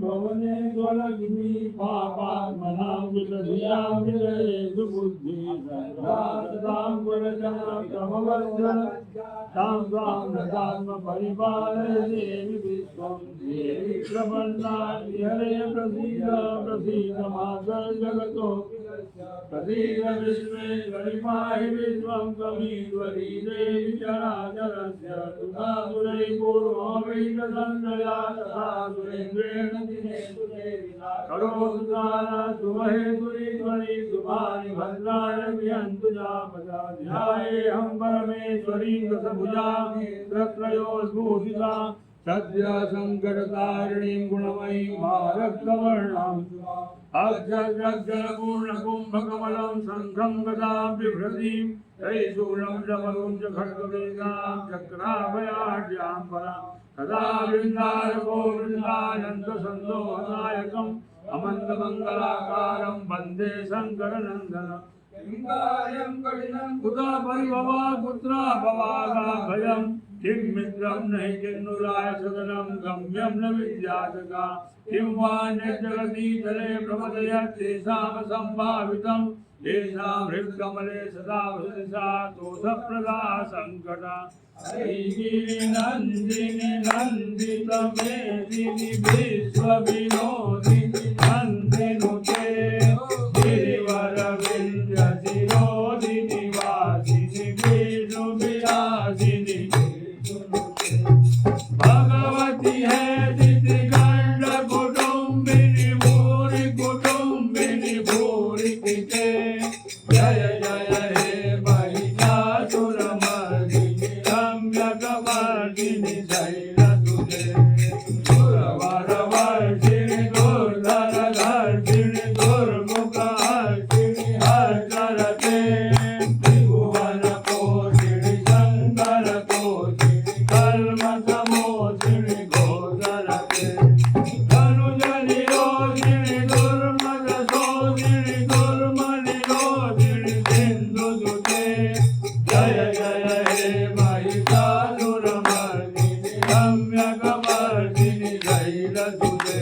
भवने स्वलग्नि पापात्मनां विदधियां विदयेषु बुद्धि सदां गुरजनमवर्धन तां त्वां नतात्म परिपालय देवि विश्वं देवि प्रपन्नानि हरे प्रसीद प्रसीद मातर् जगतो प्रसीद विश्वेश्वरि पाहि विश्वं कवीश्वरि देवि चराचरस्य तुदासुरै पूर्वमेकसंजया तथा सुरेन्द्रेण दिनेषु देविना करोतु दाना सुमहेश्वरीश्वरि शुभानि भद्राणि विहन्तु जापदा ध्यायेऽहं परमेश्वरीं दशभुजां रत्रयोस्फूषिता सद्य संकटतारिणीं गुणमयीं मारक्तवर्णां अक्षरपूर्णकुम्भकमलं शङ्खं गदां बिभ्रतीं त्रैशूलं डमरुं च खड्गवेगां चक्राभयाढ्यां परां सदा वृन्दारको वृन्दायन्तसन्दोहनायकम् अमन्दमङ्गलाकारं वन्दे शङ्करनन्दनम् कुतः परिभवा कुत्र भवागाभयम् किं मित्रं नहि किन्नुराय सदनं गम्यं न विद्यातका किं वा जगति जले प्रमदयत् तेषां सम्भावितं तेषां हृत्कमले सदा वसति तोषप्रदा सङ्कटा नन्दिनि नन्दितमेदिनि विश्वविनोदिनि नन्दिनुते गिरिवरविन्द्यशिरोदिनि वासिनि विष्णुविलासिनि भगवती है दितिगण्ड कुटुम्बिनि भूरि कुटुम्बिनि भूरि कृते जय जय हे महिषासुरमर्दिनि रम्यकमर्दिनि शैलसुते सुरवरवर्षिणि दुर्धरधर्षिणि दुर्मुखहर्षिणि हर्षरते त्रिभुवनकोटिनि शङ्करकोटिनि कल्मषमोचिनि गोचरते धनुजनिरोधिनि दुर्मदशोधिनि दुर्मनिरोधिनि सिन्धुसुते जय जय हे महिषासुरमर्दिनि रम्यकमर्दिनि शैलसुते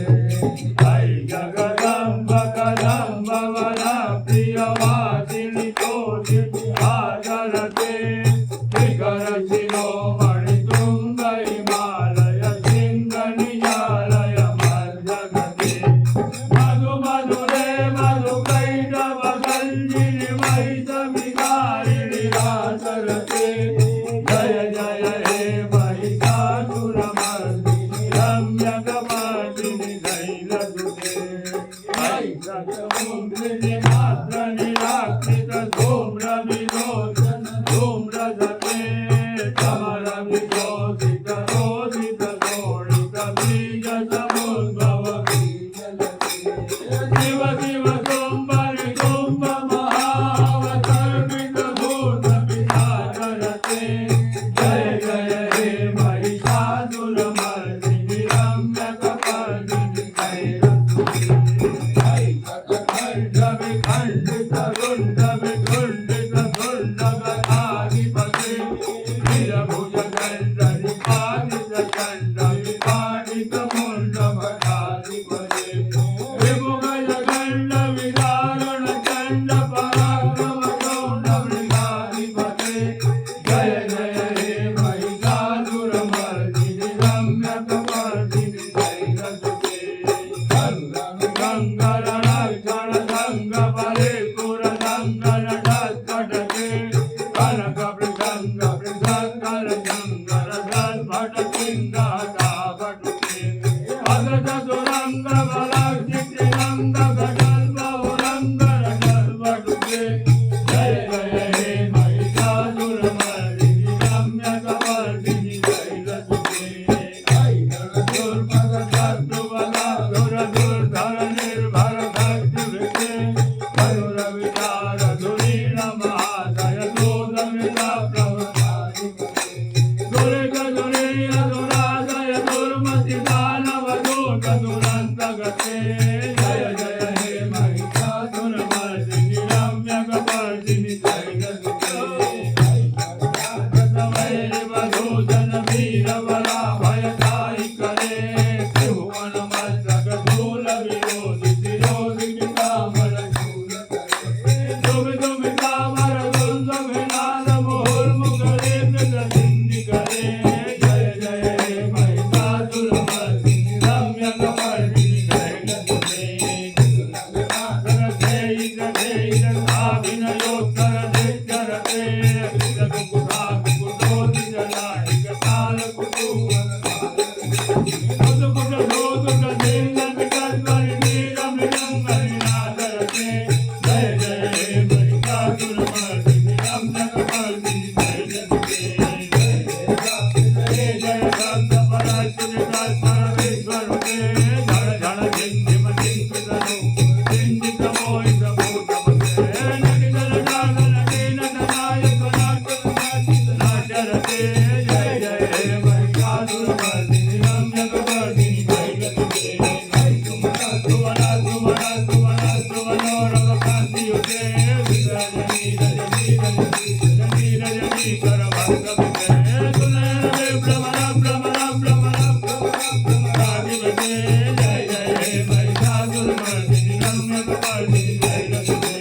जय जगदम्ब कदम्ब वरप्रियवासिनि तोषिनि आचरते शिखरशिरोमणि तुङ्ग हिमालय सिंहनिजालय मज्जगते मधु मधुरे मधुकैटभ सञ्जिनि महिषविकारिणि रासरते जय जय हे महिषासुरमर्दिनि रम्यकमर्दिनि शैलसुते ऐकमुद्रिनि मात्रनिराकृत धूम्रविलोचन धूम्रजते कमलविलोचित रोदित शोणित बीजसमुद्भव बीजलते शिव शिव कुम्भरि कुम्भ महावतर्पित भूत विचारते जय जय हे महिषासुरमर्दिनि रम्यकमर्दिनि शैलसुते खण्डित रुण्ड विखण्डित धुण्डगताधिपते वीरभुजदण्ड निपातित चण्ड विपाटित मुण्डभटाधिपते विमुखजगण्ड विदारुण चण्ड पराक्रम चण्ड मृगाधिपते जय जय हे महिषासुरमर्दिनि रम्यकमर्दिनि शैलसुते गङ्गरणक्षण गङ्ग परे पुरदङ्गनटस्कटके कनकवृषङ्ग वृषङ्कर शङ्कर धन्भटसिंहटाभटके अगजसुरङ्ग बलक्षितिरङ्ग गजल्बहुरङ्ग रजल्बटुके जय जय हे महिषासुरमर्दिनि रम्यकमर्दिनि शैलसुते दुर्मद शत्रुबला दुरधुर्धर निर्भर भक्तिवृते मयूरविचार धुरीण महाशय दूतमिता प्रभुताधिपते दुर्ग दुरीय दुराशय दुर्मति दानव दूत दुरन्तगते जय जय हे महिषासुरमर्दिनि रम्यकमर्दिनि शैलसुते वैरिवधूजन वीरबला भयदायि करे त्रिभुवन मस्तक तुझे जय जय हे महिषासुरमर्दिनी रम्य कपालिनी जय तुझे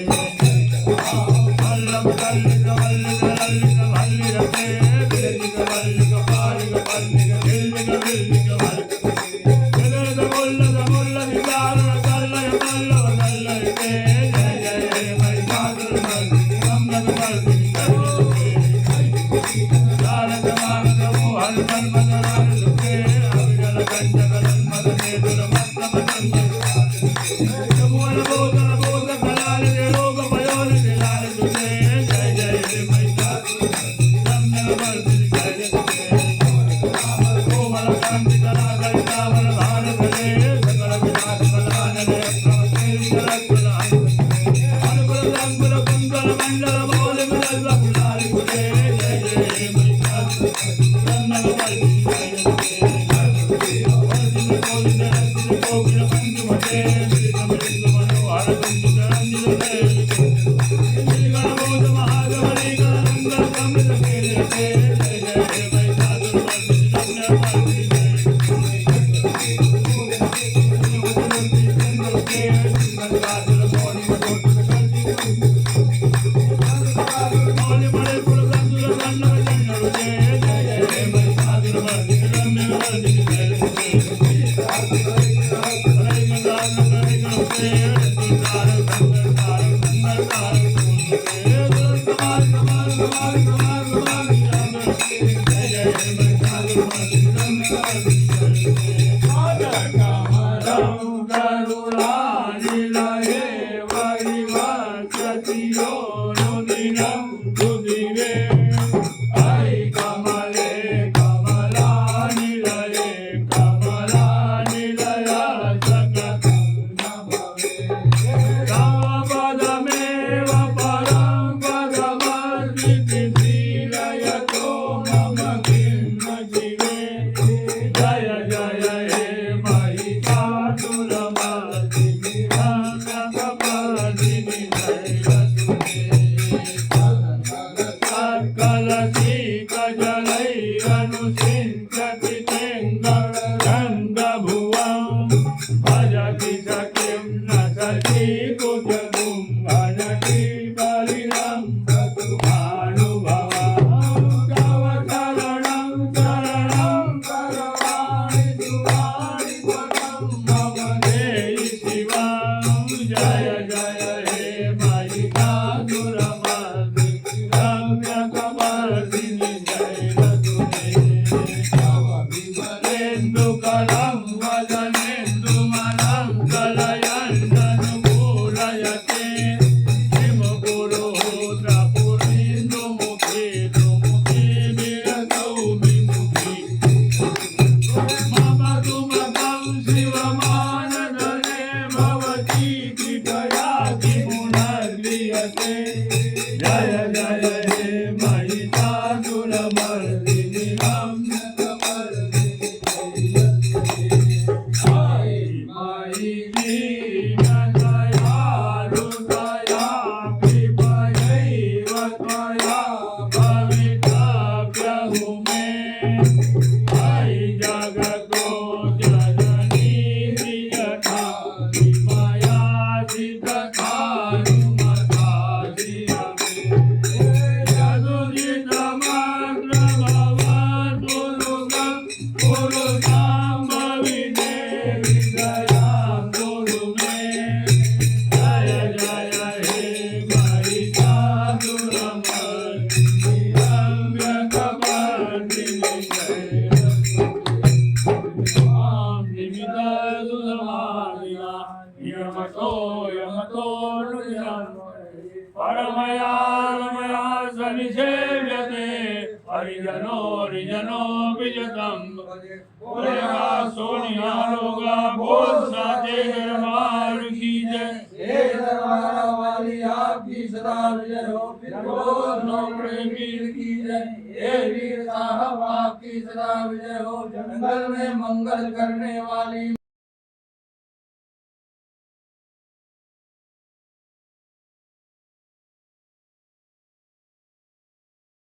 वल्लभ कल्लिक वल्लिक लल्लिक भल्लिरते बिल्लिक वल्लिक पालिक पल्लिक बिल्लिक बिल्लिक वल्लिक जगद मुल्लक मुल्लक दारुण कल्लय कल्लव कल्लय ते जय जय हे महिषासुरमर्दिनी रम्य कपालिनी जय तुझे तारक मारक मोहन मन्मथ राज सुखे अविरल कंचक नन्मद नेत्र मत्त मदन मोहन बोधन बोध कलाल के लोग पयोन दिलाल तुझे जय जय हे महिषासुरमर्दिनी रम्य कपालिनी जय तुझे कोमल कांति कला कलितावल भान धरे सकल विलास कलान रे प्रवते विचरत कलान अनुकुल अंकुल कुंडल मंडल मौल मिलल फुलाल तुझे जय जय हे महिषासुरमर्दिनी रम्य कपालिनी जय तुझे अर्जुन कोलिन रंजित कोकिल पंचु मते मिलित मिलित मनोहर कुंजित रंजित जय नीलगण बोध महागवरी गण मंगल कमित केले जय जय हे महिषासुरमर्दिनी रम्य कपालिनी हरिजनो विजतम बोलेगा सोनिया लोगा बोल साचे दरबार की जय दरबार वाली आपकी सदा विजय हो फिर बोल नौकरे वीर की जय वीर साहब आपकी सदा विजय हो जंगल में मंगल करने वाली